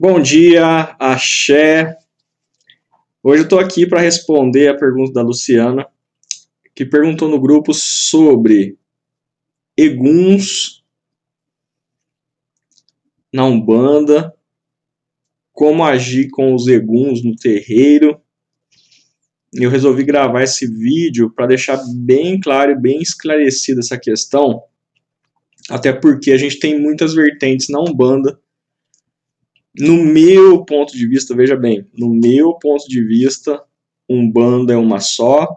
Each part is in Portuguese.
Bom dia, axé. Hoje eu estou aqui para responder a pergunta da Luciana, que perguntou no grupo sobre eguns na Umbanda, como agir com os eguns no terreiro. Eu resolvi gravar esse vídeo para deixar bem claro e bem esclarecida essa questão, até porque a gente tem muitas vertentes na Umbanda. No meu ponto de vista, veja bem, no meu ponto de vista, Umbanda é uma só,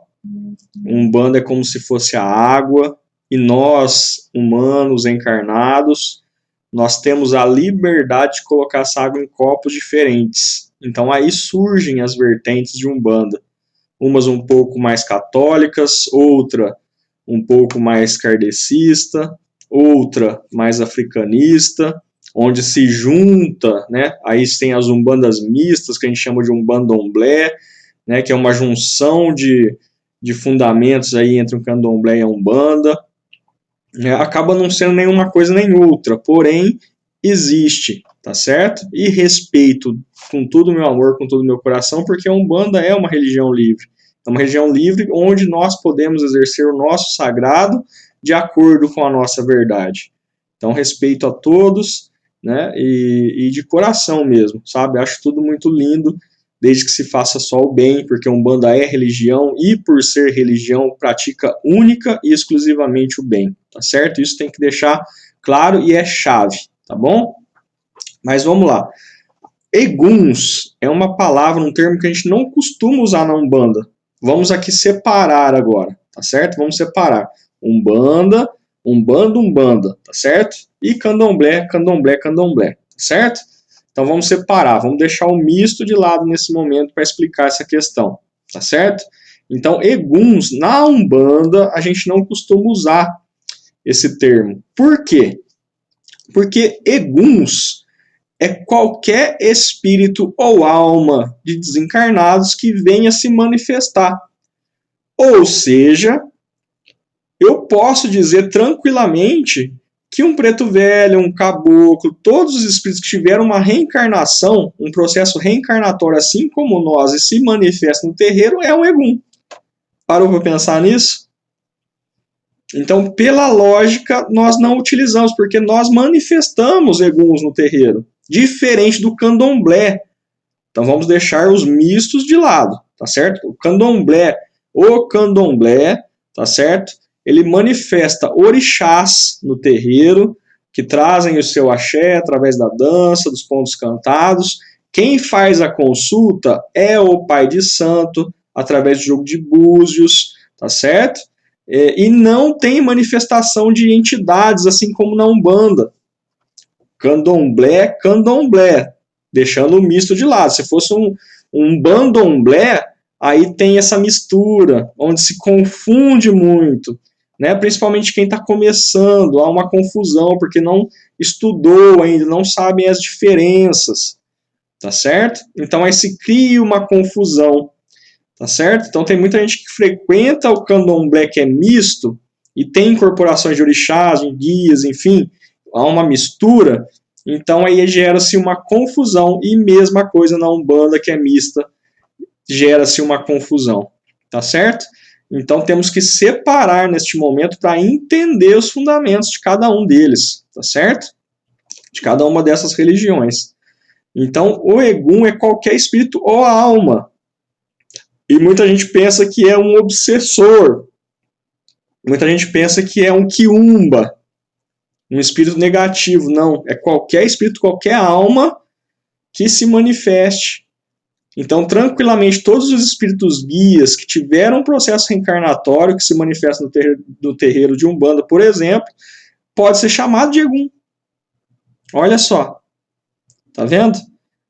Umbanda é como se fosse a água, e nós, humanos encarnados, nós temos a liberdade de colocar essa água em copos diferentes. Então aí surgem as vertentes de Umbanda, umas um pouco mais católicas, outra um pouco mais kardecista, outra mais africanista, onde se junta, né? Aí tem as umbandas mistas, que a gente chama de umbandomblé, né? Que é uma junção de fundamentos aí entre o candomblé e a umbanda. Acaba não sendo nenhuma coisa nem outra, porém existe, tá certo? E respeito com todo o meu amor, com todo o meu coração, porque a umbanda é uma religião livre. É uma religião livre onde nós podemos exercer o nosso sagrado de acordo com a nossa verdade. Então, respeito a todos, né? E de coração mesmo, sabe? Acho tudo muito lindo, desde que se faça só o bem, porque a Umbanda é religião e, por ser religião, pratica única e exclusivamente o bem, tá certo? Isso tem que deixar claro e é chave, tá bom? Mas vamos lá. Eguns é uma palavra, um termo que a gente não costuma usar na Umbanda. Vamos aqui separar agora, tá certo? Vamos separar Umbanda, Umbanda, tá certo? E Candomblé, tá certo? Então vamos separar, vamos deixar o misto de lado nesse momento para explicar essa questão, tá certo? Então, eguns, na Umbanda, a gente não costuma usar esse termo. Por quê? Porque eguns é qualquer espírito ou alma de desencarnados que venha se manifestar. Ou seja, eu posso dizer tranquilamente que um preto velho, um caboclo, todos os espíritos que tiveram uma reencarnação, um processo reencarnatório assim como nós e se manifestam no terreiro, é um egum. Parou para pensar nisso? Então, pela lógica, nós não utilizamos, porque nós manifestamos eguns no terreiro, diferente do candomblé. Então, vamos deixar os mistos de lado, tá certo? O candomblé, tá certo? Ele manifesta orixás no terreiro, que trazem o seu axé através da dança, dos pontos cantados. Quem faz a consulta é o pai de santo, através do jogo de búzios, tá certo? E não tem manifestação de entidades, assim como na Umbanda. Candomblé, deixando o misto de lado. Se fosse um bandomblé, aí tem essa mistura, onde se confunde muito. Né? Principalmente quem está começando, há uma confusão, porque não estudou ainda, não sabem as diferenças, tá certo? Então aí se cria uma confusão, tá certo? Então tem muita gente que frequenta o candomblé que é misto, e tem incorporações de orixás, de guias, enfim, há uma mistura, então aí gera-se uma confusão, e mesma coisa na Umbanda que é mista, gera-se uma confusão, tá certo? Então temos que separar neste momento para entender os fundamentos de cada um deles, tá certo? De cada uma dessas religiões. Então o egum é qualquer espírito ou alma. E muita gente pensa que é um obsessor. Muita gente pensa que é um quiumba, um espírito negativo. Não, é qualquer espírito, qualquer alma que se manifeste. Então, tranquilamente, todos os espíritos guias que tiveram um processo reencarnatório, que se manifesta no terreiro de Umbanda, por exemplo, pode ser chamado de egum. Olha só. Tá vendo?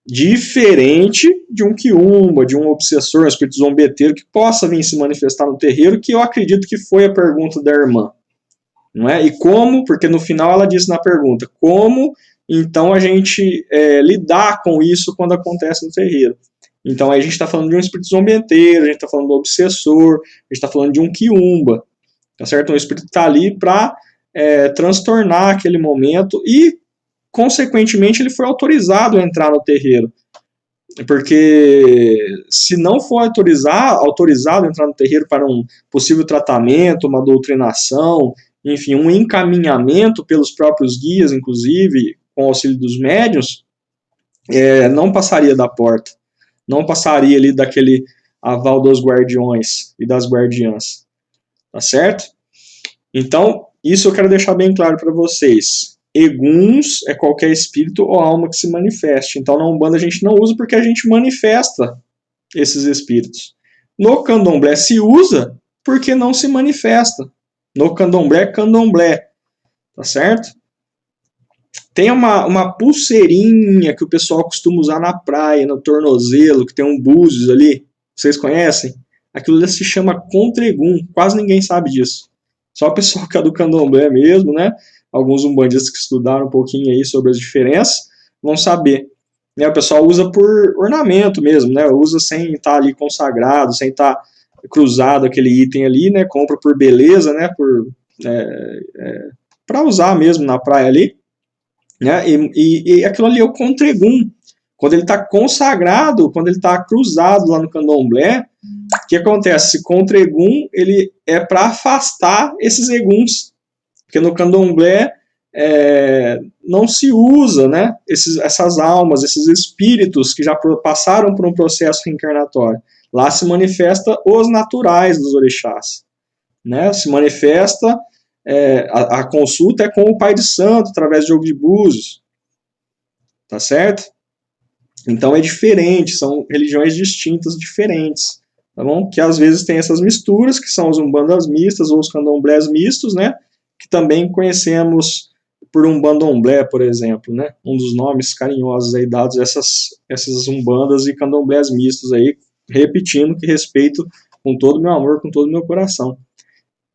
Diferente de um quiumba, de um obsessor, um espírito zombeteiro, que possa vir se manifestar no terreiro, que eu acredito que foi a pergunta da irmã. Não é? E como, porque no final ela disse na pergunta, como então a gente lidar com isso quando acontece no terreiro? Então aí a gente está falando de um espírito zombeteiro, a gente está falando do obsessor, a gente está falando de um quiumba, tá certo? Um espírito que está ali para transtornar aquele momento e consequentemente, ele foi autorizado a entrar no terreiro. Porque se não for autorizado a entrar no terreiro para um possível tratamento, uma doutrinação, enfim, um encaminhamento pelos próprios guias, inclusive, com o auxílio dos médiuns, não passaria da porta. Não passaria ali daquele aval dos guardiões e das guardiãs. Tá certo? Então, isso eu quero deixar bem claro para vocês. Eguns é qualquer espírito ou alma que se manifeste. Então, na Umbanda a gente não usa porque a gente manifesta esses espíritos. No Candomblé se usa porque não se manifesta. No Candomblé, Candomblé. Tá certo? Tem uma pulseirinha que o pessoal costuma usar na praia, no tornozelo, que tem um búzios ali. Vocês conhecem? Aquilo ali se chama Contregum. Quase ninguém sabe disso. Só o pessoal que é do Candomblé mesmo, né? Alguns umbandistas que estudaram um pouquinho aí sobre as diferenças vão saber. Né, o pessoal usa por ornamento mesmo, né? Usa sem estar ali consagrado, sem estar cruzado aquele item ali, né? Compra por beleza, né? Para usar mesmo na praia ali. Né? E aquilo ali é o Contregum. Quando ele está consagrado, quando ele está cruzado lá no Candomblé, o que acontece? Esse Contregum ele é para afastar esses eguns. Porque no Candomblé não se usa, né, essas almas, esses espíritos que já passaram por um processo reencarnatório. Lá se manifesta os naturais dos orixás. Né? Se manifesta, a consulta é com o Pai de Santo, através de jogo de búzios. Tá certo? Então é diferente, são religiões distintas, diferentes. Tá bom? Que às vezes tem essas misturas, que são os umbandas mistas ou os candomblés mistos, né? Que também conhecemos por umbandomblé, por exemplo, né? Um dos nomes carinhosos aí dados a essas umbandas e candomblés mistos aí, repetindo que respeito com todo o meu amor, com todo o meu coração,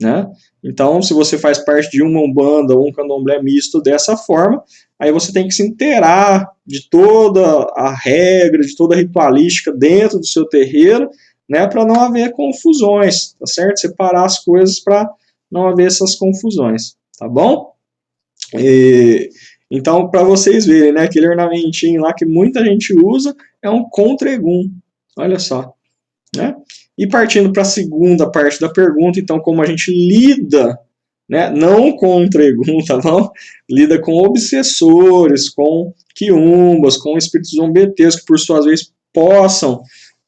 né? Então, se você faz parte de uma umbanda ou um candomblé misto dessa forma, aí você tem que se inteirar de toda a regra, de toda a ritualística dentro do seu terreiro, né? Para não haver confusões, tá certo? Separar as coisas para não haver essas confusões, tá bom? Então, para vocês verem, né, aquele ornamentinho lá que muita gente usa é um Contregum, olha só, né? E partindo para a segunda parte da pergunta, então, como a gente lida, né, não com Contregum, tá bom? Lida com obsessores, com quiumbas, com espíritos zombeteiros que, por suas vezes, possam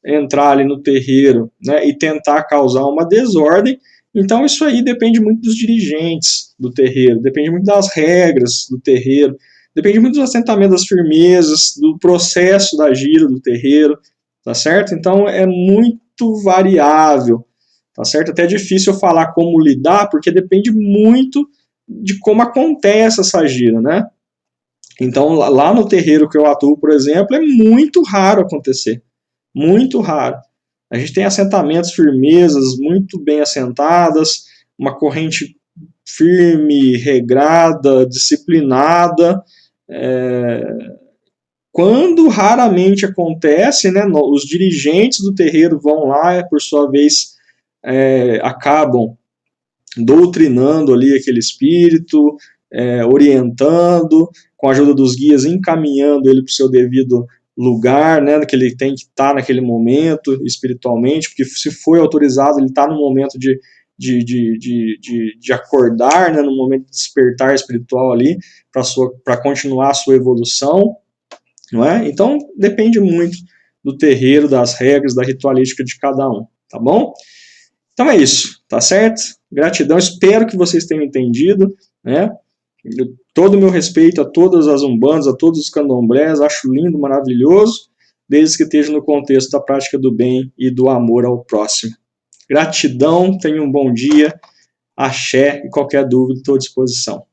entrar ali no terreiro, né, e tentar causar uma desordem. Então isso aí depende muito dos dirigentes do terreiro, depende muito das regras do terreiro, depende muito dos assentamentos, das firmezas, do processo da gira do terreiro, tá certo? Então é muito variável, tá certo? Até é difícil eu falar como lidar, porque depende muito de como acontece essa gira, né? Então lá no terreiro que eu atuo, por exemplo, é muito raro acontecer, muito raro. A gente tem assentamentos, firmezas muito bem assentadas, uma corrente firme, regrada, disciplinada. Quando raramente acontece, né, os dirigentes do terreiro vão lá, por sua vez, acabam doutrinando ali aquele espírito, orientando, com a ajuda dos guias, encaminhando ele para o seu devido lugar, né, que ele tem que estar naquele momento espiritualmente, porque se foi autorizado, ele está no momento de acordar, né, no momento de despertar espiritual ali, para continuar a sua evolução, não é? Então, depende muito do terreiro, das regras, da ritualística de cada um, tá bom? Então é isso, tá certo? Gratidão, espero que vocês tenham entendido, né? Todo o meu respeito a todas as umbandas, a todos os candomblés, acho lindo, maravilhoso, desde que esteja no contexto da prática do bem e do amor ao próximo. Gratidão, tenha um bom dia, axé, e qualquer dúvida, estou à disposição.